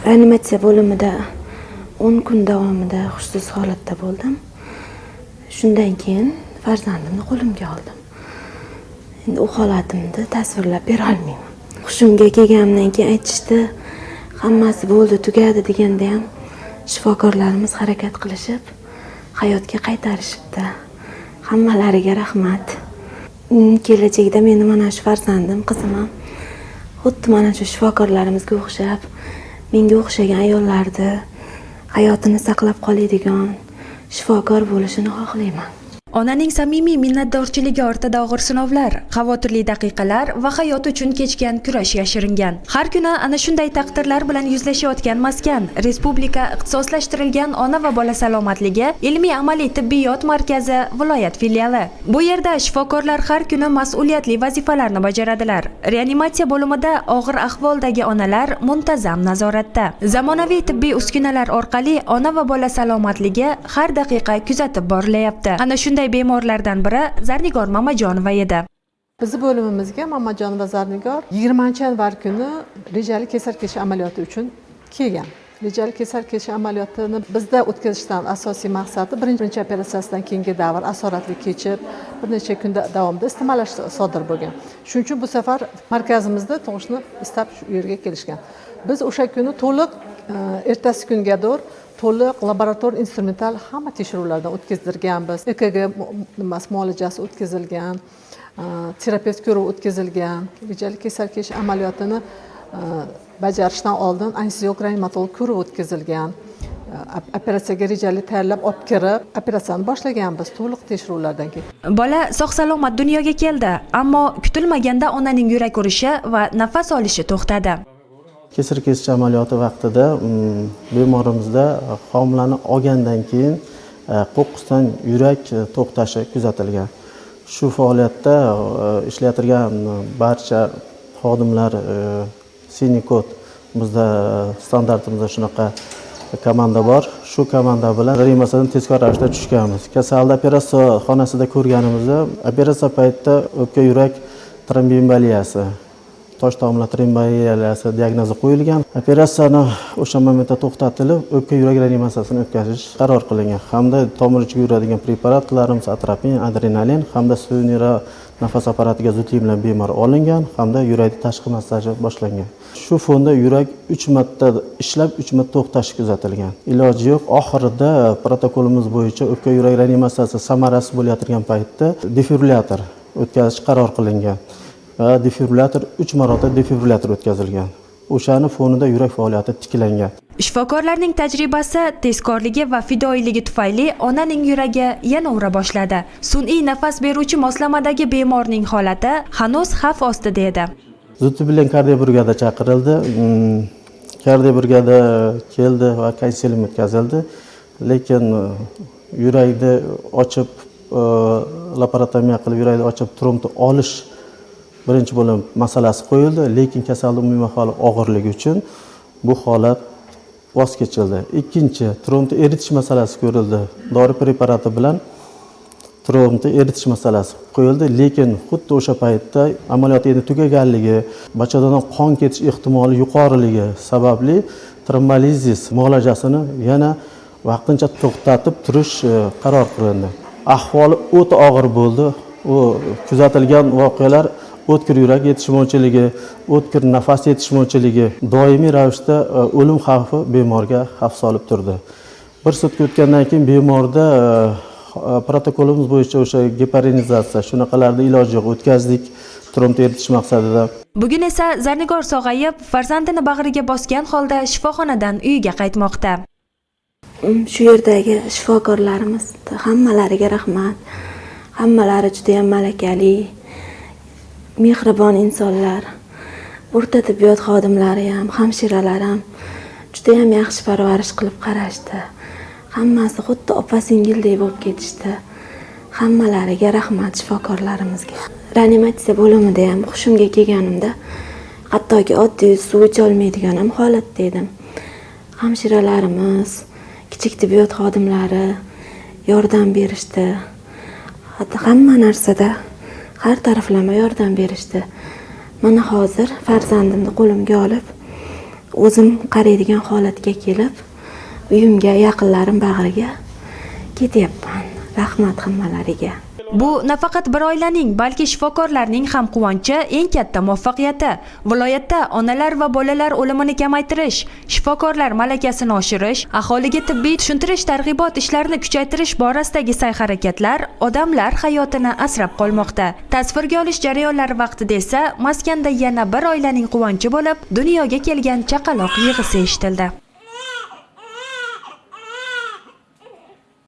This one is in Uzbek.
Reanimatsiya bo'limida 10 kun davomida hushsiz holatda bo'ldim. Shundan keyin farzandimni qo'limga oldim. Endi u holatimni tasvirlab bera olmayman. Hushimga kelganimdan keyin aytishdi, hammasi bo'ldi, tugadi deganda ham shifokorlarimiz harakat qilishib, hayotga qaytarishibdi. Hammalariga rahmat. Kelajakda meni mana shu farzandim, qizim ham xuddi mana shu shifokorlarimizga o'xshab, menga o'xshagan ayollarni hayotini saqlab qoladigan shifokor bo'lishini xohlayman. Onaning samimiy minnatdorchiligi ortida og'ir sinovlar, xavotirli daqiqalar va hayot uchun kechgan kurash yashiringan. Har kuni ana shunday taqdirlar bilan yuzlashayotgan maskan Respublika ixtisoslashtirilgan ona va bola salomatligi ilmiy-amaliy tibbiyot markazi viloyat filiali. Bu yerda shifokorlar har kuni mas'uliyatli vazifalarni bajaradilar. Reanimatsiya bo'limida og'ir ahvoldagi onalar muntazam nazoratda. Zamonaviy tibbiy uskunalar orqali ona va bola salomatligi har daqiqa kuzatib borilyapti. Ana shunday bemorlardan biri Zarnigor Mamajonova edi. Bizi bo'limimizga Mamajon va Zarnigor 20-yanvar kuni rejali kesar kechish amaliyoti uchun kelgan. Rejali kesar kechish amaliyotini bizda o'tkazishdan asosiy maqsadi birinchi operatsiyasidan keyingi davr asoratli kechib, bir necha kun davomida isitmalash sodir bo'lgan. Shuning uchun bu safar markazimizda tug'ishni istab shu yerga kelishgan. Biz o'sha kuni to'liq ertasi kungadir to'liq laborator instrumental hamma tekshiruvlardan o'tkazdirganmiz. EKG muolajasi o'tkazilgan, terapevt ko'ruv o'tkazilgan, rejali kesar kechish amaliyotini bajarishdan oldin anesteziolog-reanimatolog ko'ruv o'tkazilgan. Operatsiyaga rejali tayyorlab olib kirib, operatsiyani boshlaganmiz to'liq tekshiruvlardan keyin. Bola sog'-salomat dunyoga keldi, ammo kutilmaganda onaning yurak urishi va nafas olishi to'xtadi. Kesar kechish amaliyoti vaqtida bemorimizda homilani olgandan keyin qo'qqisdan yurak to'xtashi kuzatilgan. Shu faoliyatda ishlatilgan barcha xodimlar siniy kod bizda standartimizda shunaqa komanda bor. Shu komanda bilan reanimatsiyadan tezkor ravishda tushganmiz. Kasalni operatsiya xonasida ko'rganimizda operatsiya paytida o'pka yurak tromboemboliyasi, tosh tomla tromboemboliyasi diagnozi qo'yilgan. Operatsiyani o'sha momentda to'xtatilib, o'pka yurak reanimatsiyasini o'tkazish qaror qilingan. Hamda tomir ichiga yuradigan preparatlarimiz atropin, adrenalin hamda sun'iy nafas apparatiga zudlik bilan bemor olingan hamda yurakning tashqi massaji boshlangan. Shu fonda yurak 3 marta ishlab, 3 marta to'xtashi kuzatilgan. Iloji yo'q, oxirida protokolimiz bo'yicha o'pka yurak reanimatsiyasi samarasiz bo'layotgan paytda defibrilyator o'tkazish qaror qilingan. Va defibrilyator 3 marotaba defibrilyator o'tkazilgan. O'shani fonida yurak faoliyati tiklangan. Shifokorlarning tajribasi, tezkorligi va fidoyiligi tufayli onaning yuragi yana ura boshladi. Sun'iy nafas beruvchi moslamadagi bemorning holati hanuz xavf ostida edi. Zudlik bilan kardiyo brigada chaqirildi. Kardiyo brigada keldi va konsilium o'tkazildi. Lekin yurakni ochib, laparotomiya qilib yurakni ochib trombni olish birinchi bo'lim masalasi qo'yildi, lekin kasallik umumiy ahvoli og'irligi uchun bu holat voz kechildi. Ikkinchi, trombni eritish masalasi ko'rildi. Dori preparati bilan trombni eritish masalasi qo'yildi, lekin xuddi o'sha paytda amaliyot endi tugaganligi, bachadondan qon ketish ehtimoli yuqoriligi sababli trombolizis muolajasini yana vaqtincha to'xtatib turish qaror qilindi. Ahvoli o'ta og'ir bo'ldi. U kuzatilgan voqealar o'tkir yurak yetishmovchiligi, o'tkir nafas yetishmovchiligi doimiy ravishda o'lim xavfi bemorga xavf solib turdi. Bir sutka o'tgandan keyin bemorda protokolimiz bo'yicha o'sha geparinizatsiya shunaqalarni iloji yo'q o'tkazdik trombni eritish maqsadida. Bugun esa Zarnigor sog'ayib, farzandini bag'riga bosgan holda shifoxonadan uyiga qaytmoqda. Shu yerdagi shifokorlarimiz hammalariga rahmat. Hammalari juda ham malakali, mehribon insonlar. O'rta tibbiyot xodimlari ham, hamshiralar ham juda ham yaxshi parvarish qilib qarashdi. Hammasi xuddi opa-singildek bo'lib ketishdi. Hammalariga rahmat shifokorlarimizga. Reanimatsiya bo'limida ham hushimga kelganimda hattoki oddiy suv icha olmaydigan ham holatda edim. Hamshiralarimiz, kichik tibbiyot xodimlari yordam berishdi. Hamma narsada har taraflama yordam berishdi. Mana hozir farzandimni qo'limga olib o'zim qaraydigan holatga kelib, uyimga, yaqinlarim bag'riga ketyapman. Rahmat hammalariga. Bu nafaqat bir oilaning, balki shifokorlarning ham quvonchi, eng katta muvaffaqiyati. Viloyatda onalar va bolalar o'limini kamaytirish, shifokorlar malakasini oshirish, aholiga tibbiy tushuntirish targ'ibot ishlarini kuchaytirish borasidagi sa'y-harakatlar odamlar hayotini asrab qolmoqda. Tasvirga olish jarayonlari vaqtida esa maskanda yana bir oilaning quvonchi bo'lib, dunyoga kelgan chaqaloq yig'isi eshitildi.